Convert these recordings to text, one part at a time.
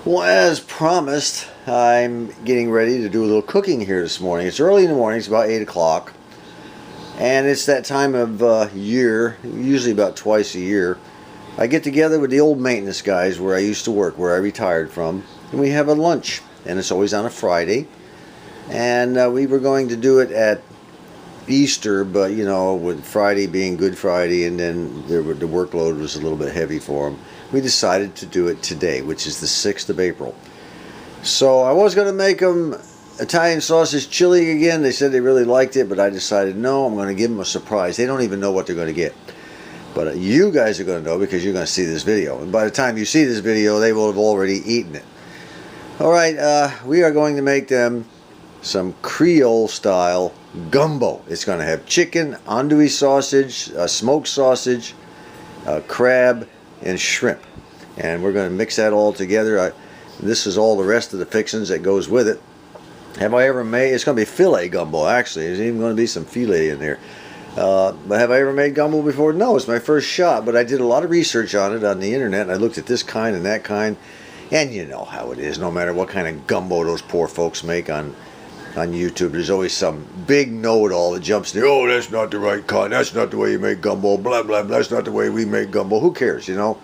Well, as promised, I'm getting ready to do a little cooking here this morning. It's early in the morning, it's about 8 o'clock, and it's that time of year, usually about twice a year. I get together with the old maintenance guys where I used to work, where I retired from, and we have a lunch, and it's always on a Friday. And we were going to do it at Easter, but you know, with Friday being Good Friday, and then the workload was a little bit heavy for them, we decided to do it today, which is the 6th of April. So I was going to make them Italian sausage chili again. They said they really liked it, but I decided no, I'm going to give them a surprise. They don't even know what they're going to get. But you guys are going to know because you're going to see this video. And by the time you see this video, they will have already eaten it. Alright, we are going to make them some Creole style gumbo. It's going to have chicken, andouille sausage, smoked sausage, crab, and shrimp. And we're going to mix that all together. This is all the rest of the fixings that goes with it. Have I ever made, it's going to be filet gumbo actually. There's even going to be some filet in there. But have I ever made gumbo before? No, it's my first shot, but I did a lot of research on it on the internet, and I looked at this kind and that kind, and you know how it is. No matter what kind of gumbo those poor folks make on YouTube, there's always some big know-it-all that jumps in there. Oh, that's not the right kind. That's not the way you make gumbo. Blah, blah, blah. That's not the way we make gumbo. Who cares, you know?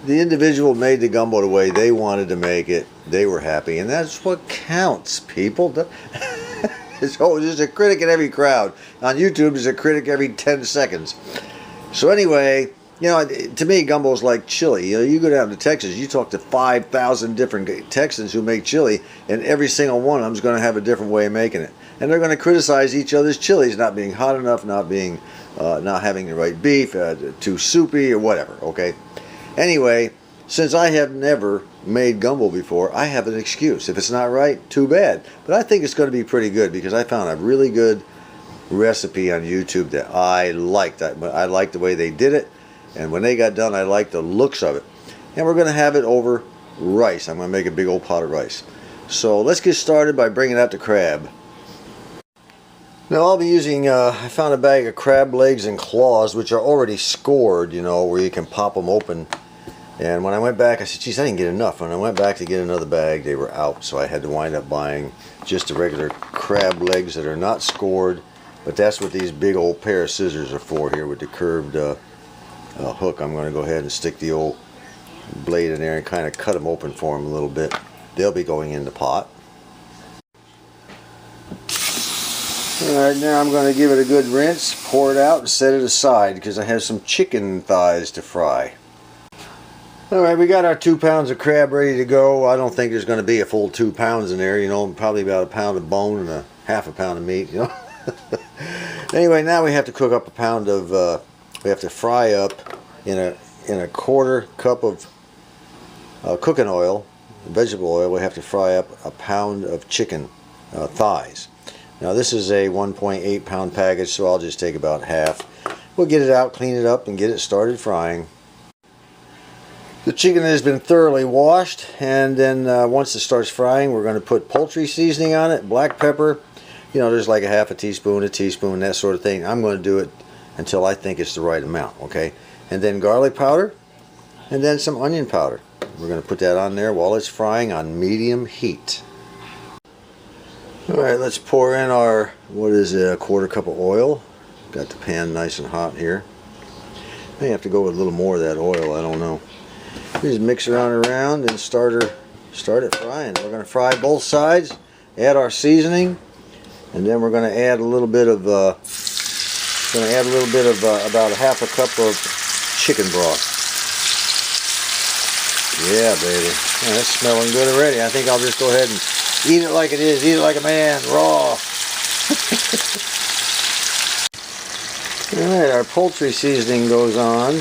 The individual made the gumbo the way they wanted to make it. They were happy, and that's what counts, people. There's a critic in every crowd. On YouTube, there's a critic every 10 seconds. So anyway, you know, to me, gumbo is like chili. You know, you go down to Texas, you talk to 5,000 different Texans who make chili, and every single one of them is going to have a different way of making it. And they're going to criticize each other's chilies not being hot enough, not having the right beef, too soupy, or whatever, okay? Anyway, since I have never made gumbo before, I have an excuse. If it's not right, too bad. But I think it's going to be pretty good because I found a really good recipe on YouTube that I liked. I liked the way they did it, and when they got done, I liked the looks of it. And we're going to have it over rice. I'm going to make a big old pot of rice. So let's get started by bringing out the crab. Now I'll be using, I found a bag of crab legs and claws, which are already scored, you know, where you can pop them open. And when I went back, I said, geez, I didn't get enough. When I went back to get another bag, they were out. So I had to wind up buying just the regular crab legs that are not scored. But that's what these big old pair of scissors are for here with the curved hook. I'm going to go ahead and stick the old blade in there and kind of cut them open for them a little bit. They'll be going in the pot. Alright, now I'm going to give it a good rinse, pour it out, and set it aside because I have some chicken thighs to fry. Alright, we got our 2 pounds of crab ready to go. I don't think there's going to be a full 2 pounds in there, you know, probably about a pound of bone and a half a pound of meat, you know. Anyway, now we have to cook up a pound of, we have to fry up in a quarter cup of cooking oil, vegetable oil. We have to fry up a pound of chicken thighs. Now this is a 1.8 pound package, so I'll just take about half. We'll get it out, clean it up, and get it started frying. The chicken has been thoroughly washed, and then once it starts frying, we're going to put poultry seasoning on it, black pepper. You know, there's like a half a teaspoon, that sort of thing. I'm going to do it until I think it's the right amount, okay? And then garlic powder, and then some onion powder. We're going to put that on there while it's frying on medium heat. Alright, let's pour in our, what is it, a quarter cup of oil. Got the pan nice and hot here. May have to go with a little more of that oil, I don't know. We just mix it around and start it frying. We're going to fry both sides, add our seasoning, and then we're going to add a little bit of, about a half a cup of chicken broth. Yeah, baby. Yeah, that's smelling good already. I think I'll just go ahead and eat it like it is. Eat it like a man, raw. Alright, our poultry seasoning goes on.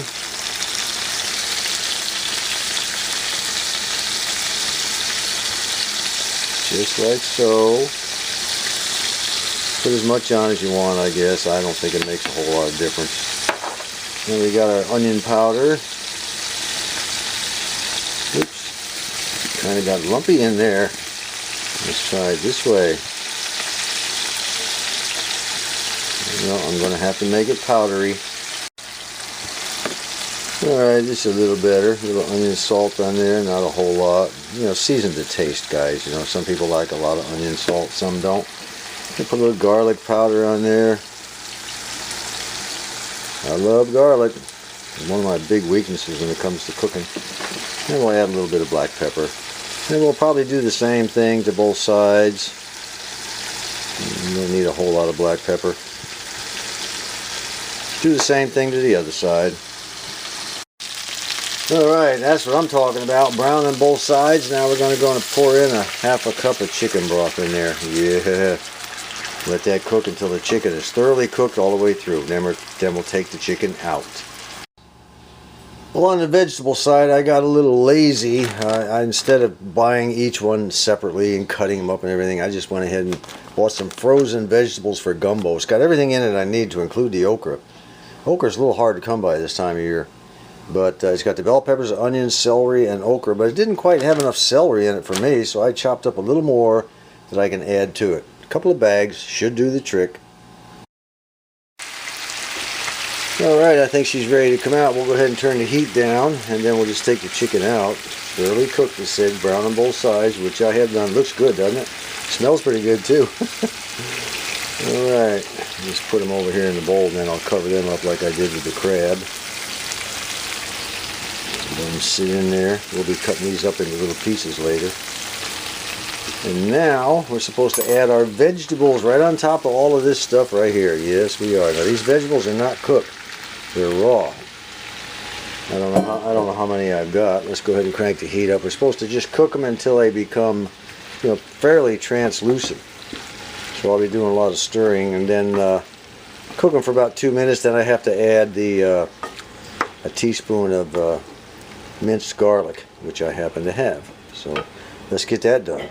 Just like so. Put as much on as you want, I guess. I don't think it makes a whole lot of difference. Then we got our onion powder. Oops. Kind of got lumpy in there. Let's try it this way. You know, I'm going to have to make it powdery. Alright, just a little better. A little onion salt on there, not a whole lot. You know, season to taste, guys. You know, some people like a lot of onion salt, some don't. You put a little garlic powder on there. I love garlic. It's one of my big weaknesses when it comes to cooking. And we'll add a little bit of black pepper. And we'll probably do the same thing to both sides. You don't need a whole lot of black pepper. Do the same thing to the other side. Alright, that's what I'm talking about. Brown on both sides. Now we're going to go and pour in a half a cup of chicken broth in there. Yeah. Let that cook until the chicken is thoroughly cooked all the way through. Then we'll take the chicken out. Well, on the vegetable side, I got a little lazy. Instead of buying each one separately and cutting them up and everything, I just went ahead and bought some frozen vegetables for gumbo. It's got everything in it I need to include the okra. Okra's a little hard to come by this time of year. But it's got the bell peppers, onions, celery, and okra. But it didn't quite have enough celery in it for me, so I chopped up a little more that I can add to it. A couple of bags should do the trick. Alright, I think she's ready to come out. We'll go ahead and turn the heat down, and then we'll just take the chicken out. Fairly cooked, it said, brown on both sides, which I have done. Looks good, doesn't it? Smells pretty good, too. Alright, just put them over here in the bowl, and then I'll cover them up like I did with the crab. Let them sit in there. We'll be cutting these up into little pieces later. And now we're supposed to add our vegetables right on top of all of this stuff right here. Yes, we are. Now these vegetables are not cooked; they're raw. I don't know how many I've got. Let's go ahead and crank the heat up. We're supposed to just cook them until they become, you know, fairly translucent. So I'll be doing a lot of stirring, and then cook them for about 2 minutes. Then I have to add a teaspoon of minced garlic, which I happen to have. So let's get that done.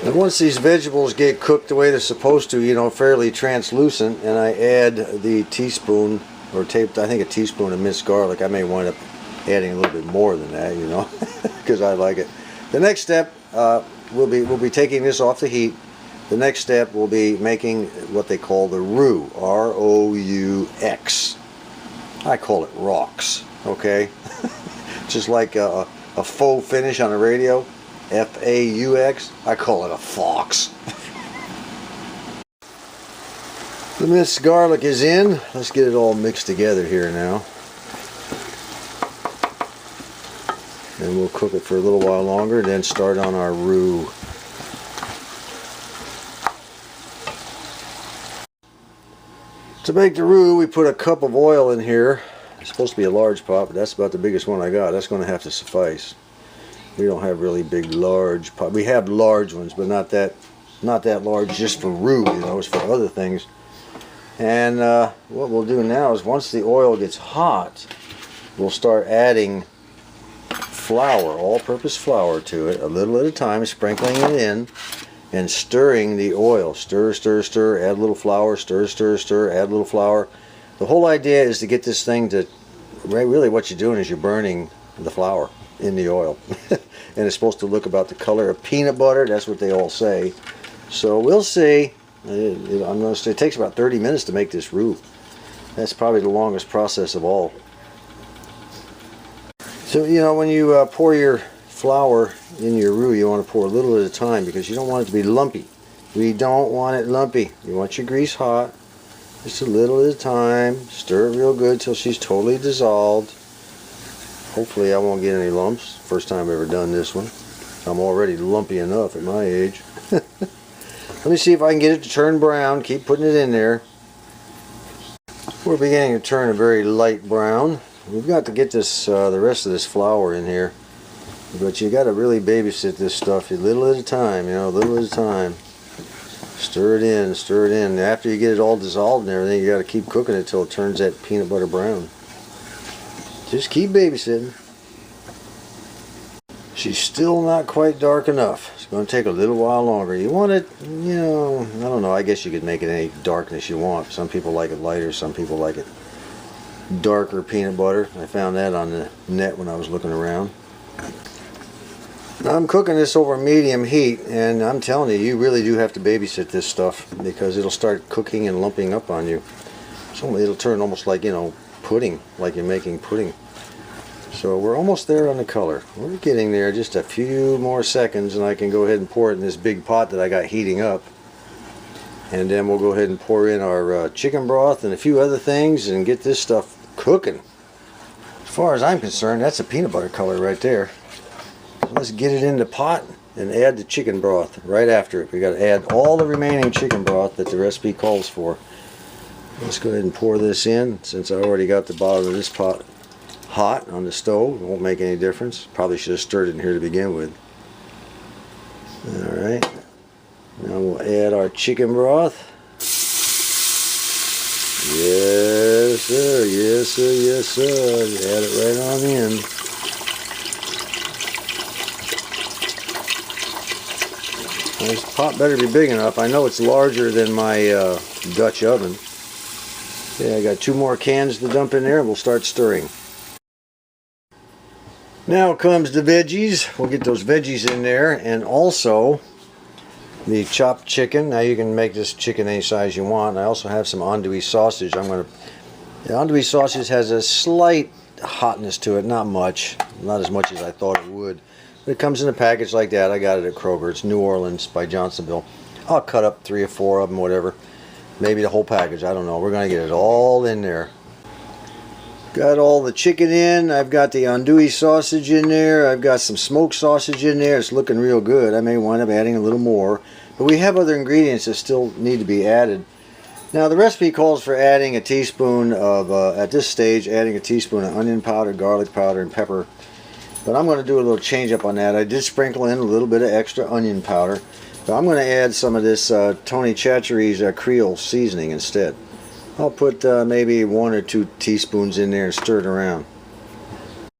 And once these vegetables get cooked the way they're supposed to, you know, fairly translucent, and I add the teaspoon, or I think a teaspoon of minced garlic. I may wind up adding a little bit more than that, you know, because I like it. The next step, we'll be taking this off the heat. The next step will be making what they call the roux, R-O-U-X. I call it rocks, okay? Just like a faux finish on a radio. F-A-U-X. I call it a fox. The minced garlic is in. Let's get it all mixed together here now. And we'll cook it for a little while longer, then start on our roux. To make the roux, we put a cup of oil in here. It's supposed to be a large pot, but that's about the biggest one I got. That's going to have to suffice. We don't have really big, large pots. We have large ones, but not that large just for roux. You know, it's for other things. And what we'll do now is once the oil gets hot, we'll start adding flour, all-purpose flour to it, a little at a time, sprinkling it in and stirring the oil. Stir, stir, stir, add a little flour, stir, stir, stir, add a little flour. The whole idea is to get this thing to, really what you're doing is you're burning the flour in the oil. And it's supposed to look about the color of peanut butter. That's what they all say. So we'll see. I'm going to say it takes about 30 minutes to make this roux. That's probably the longest process of all. So, you know, when you pour your flour in your roux, you want to pour a little at a time because you don't want it to be lumpy. We don't want it lumpy. You want your grease hot. Just a little at a time. Stir it real good till she's totally dissolved. Hopefully I won't get any lumps. First time I've ever done this one. I'm already lumpy enough at my age. Let me see if I can get it to turn brown. Keep putting it in there. We're beginning to turn a very light brown. We've got to get this the rest of this flour in here. But you got to really babysit this stuff a little at a time, you know, a little at a time. Stir it in, stir it in. After you get it all dissolved and everything, you got to keep cooking it till it turns that peanut butter brown. Just keep babysitting. She's still not quite dark enough. It's going to take a little while longer. You want it, you know, I don't know. I guess you could make it any darkness you want. Some people like it lighter. Some people like it darker peanut butter. I found that on the net when I was looking around. Now I'm cooking this over medium heat, and I'm telling you, you really do have to babysit this stuff because it'll start cooking and lumping up on you. So it'll turn almost like, you know, pudding, like you're making pudding. So we're almost there on the color. We're getting there, just a few more seconds, and I can go ahead and pour it in this big pot that I got heating up. And then we'll go ahead and pour in our chicken broth and a few other things and get this stuff cooking. As far as I'm concerned, that's a peanut butter color right there. So let's get it in the pot and add the chicken broth right after it. We got to add all the remaining chicken broth that the recipe calls for. Let's go ahead and pour this in, since I already got the bottom of this pot hot on the stove. It won't make any difference. Probably should have stirred it in here to begin with. Alright. Now we'll add our chicken broth. Yes sir, yes sir, yes sir. Add it right on in. This pot better be big enough. I know it's larger than my Dutch oven. Yeah, I got 2 more cans to dump in there and we'll start stirring. Now comes the veggies. We'll get those veggies in there, and also the chopped chicken. Now you can make this chicken any size you want. I also have some andouille sausage. The andouille sausage has a slight hotness to it, not much. Not as much as I thought it would. But it comes in a package like that. I got it at Kroger. It's New Orleans by Johnsonville. I'll cut up 3 or 4 of them, whatever. Maybe the whole package, I don't know. We're going to get it all in there. Got all the chicken in. I've got the andouille sausage in there. I've got some smoked sausage in there. It's looking real good. I may wind up adding a little more. But we have other ingredients that still need to be added. Now the recipe calls for adding a teaspoon of, at this stage, adding a teaspoon of onion powder, garlic powder, and pepper. But I'm going to do a little change up on that. I did sprinkle in a little bit of extra onion powder. But I'm going to add some of this Tony Chachere's Creole seasoning instead. I'll put maybe 1 or 2 teaspoons in there and stir it around.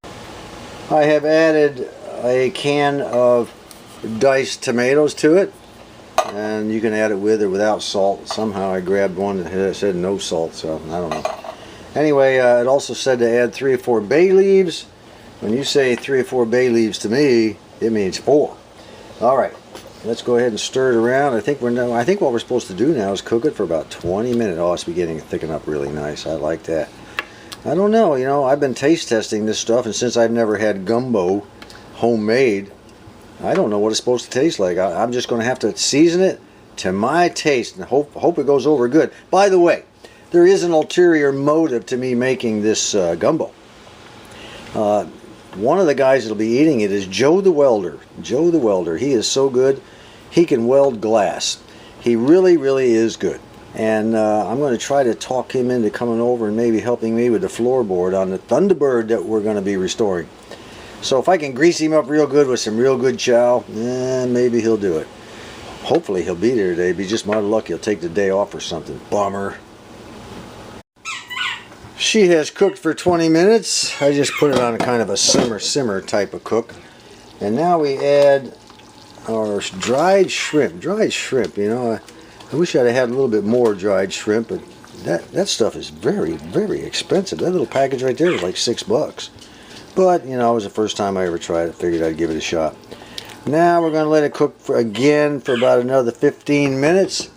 I have added a can of diced tomatoes to it, and you can add it with or without salt. Somehow I grabbed one that said no salt, so I don't know. Anyway, it also said to add 3 or 4 bay leaves. When you say 3 or 4 bay leaves to me, it means 4. Alright. Let's go ahead and stir it around. I think what we're supposed to do now is cook it for about 20 minutes. Oh, it's beginning to thicken up really nice. I like that. I don't know, you know, I've been taste testing this stuff, and since I've never had gumbo homemade, I don't know what it's supposed to taste like. I'm just going to have to season it to my taste and hope it goes over good. By the way, there is an ulterior motive to me making this gumbo. One of the guys that'll be eating it is Joe the Welder. Joe the Welder. He is so good. He can weld glass. He really, really is good. And I'm going to try to talk him into coming over and maybe helping me with the floorboard on the Thunderbird that we're going to be restoring. So if I can grease him up real good with some real good chow, maybe he'll do it. Hopefully he'll be there today. Be just my luck he'll take the day off or something. Bummer. She has cooked for 20 minutes. I just put it on a kind of a simmer type of cook. And now we add our dried shrimp. Dried shrimp, you know, I wish I'd have had a little bit more dried shrimp, but that stuff is very, very expensive. That little package right there is like $6. But, you know, it was the first time I ever tried it. Figured I'd give it a shot. Now we're going to let it cook again for about another 15 minutes.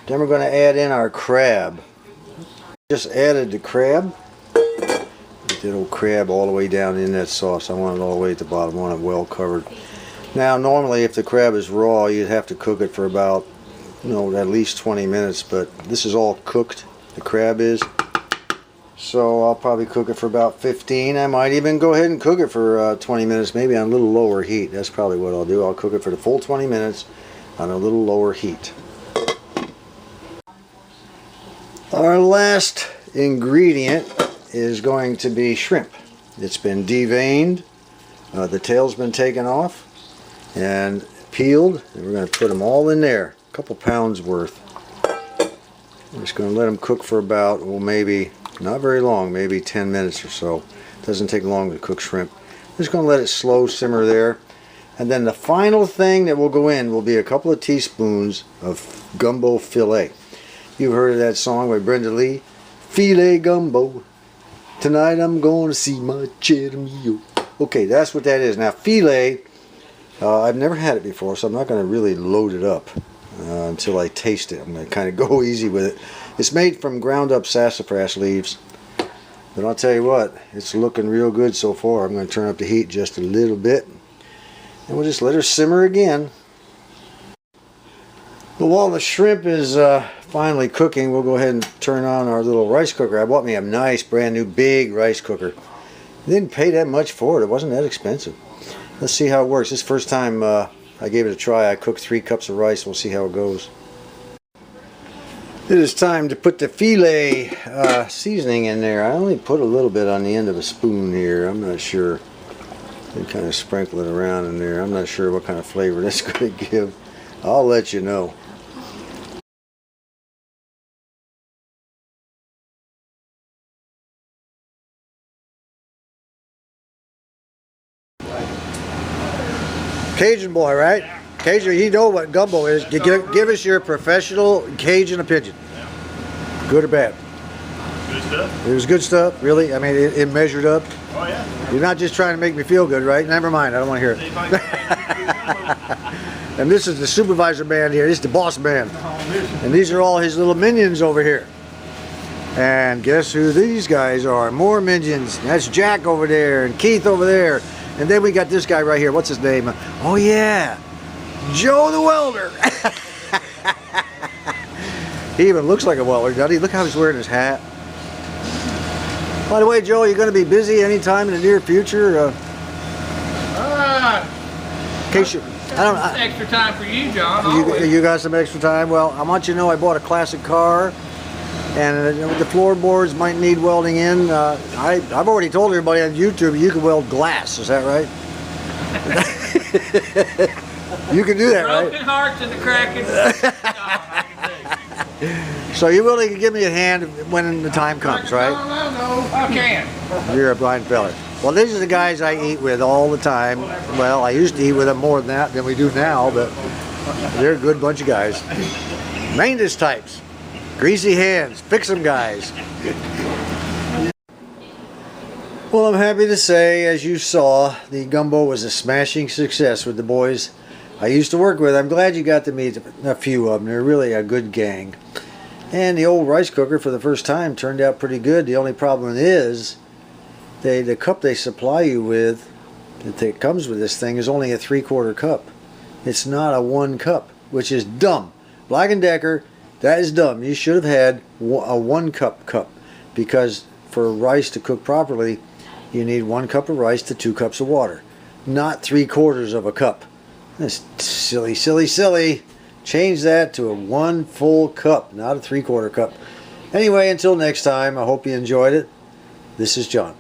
Then we're going to add in our crab. Just added the crab. Get that old crab all the way down in that sauce. I want it all the way at the bottom. I want it well covered. Now, normally if the crab is raw, you'd have to cook it for about, you know, at least 20 minutes. But this is all cooked. The crab is. So I'll probably cook it for about 15. I might even go ahead and cook it for 20 minutes, maybe on a little lower heat. That's probably what I'll do. I'll cook it for the full 20 minutes on a little lower heat. Our last ingredient is going to be shrimp. It's been deveined, the tail's been taken off and peeled, and we're going to put them all in there, a couple pounds worth. I'm just going to let them cook for about, well, maybe not very long, maybe 10 minutes or so. It doesn't take long to cook shrimp. I'm just going to let it slow simmer there. And then the final thing that will go in will be a couple of teaspoons of gumbo filet. You've heard of that song by Brenda Lee, Filet Gumbo. Tonight I'm going to see my cheddar meal. Okay, that's what that is. Now filet, I've never had it before, so I'm not going to really load it up until I taste it. I'm going to kind of go easy with it. It's made from ground up sassafras leaves. But I'll tell you what, it's looking real good so far. I'm going to turn up the heat just a little bit. And we'll just let her simmer again. But while the shrimp is finally cooking, we'll go ahead and turn on our little rice cooker. I bought me a nice brand new big rice cooker. I didn't pay that much for it. It wasn't that expensive. Let's see how it works. This is the first time I gave it a try. I cooked 3 cups of rice. We'll see how it goes. It is time to put the filet seasoning in there. I only put a little bit on the end of a spoon here. I'm not sure. And kind of sprinkle it around in there. I'm not sure what kind of flavor that's going to give. I'll let you know. Cajun boy, right? Cajun, you know what gumbo is. Give us your professional Cajun opinion. Good or bad? Good stuff. It was good stuff, really? I mean, it measured up? Oh, yeah. You're not just trying to make me feel good, right? Never mind, I don't want to hear it. And this is the supervisor man here. This is the boss man. And these are all his little minions over here. And guess who these guys are? More minions. That's Jack over there and Keith over there. And then we got this guy right here. What's his name? Oh, yeah. Joe the welder. He even looks like a welder, doesn't he? Look how he's wearing his hat. By the way, Joe, you're going to be busy anytime in the near future? In case you... extra time for you, John. You got some extra time? Well, I want you to know I bought a classic car. And the floorboards might need welding in. I've already told everybody on YouTube you can weld glass. Is that right? You can do that, right? Broken hearts and the cracking. So you're willing to give me a hand when the time comes, right? No, I can. You're a blind fella. Well, these are the guys I eat with all the time. Well, I used to eat with them more than we do now, but they're a good bunch of guys. Maintenance types. Greasy hands, fix them guys. Well, I'm happy to say, as you saw, the gumbo was a smashing success with the boys I used to work with. I'm glad you got to meet a few of them. They're really a good gang. And the old rice cooker for the first time turned out pretty good. The only problem is the cup they supply you with that comes with this thing is only a 3/4 cup. It's not a 1 cup, which is dumb. Black & Decker, that is dumb. You should have had a 1 cup because for rice to cook properly, you need 1 cup of rice to 2 cups of water, not 3/4 of a cup. That's silly, silly, silly. Change that to a 1 full cup, not a 3/4 cup. Anyway, until next time, I hope you enjoyed it. This is John.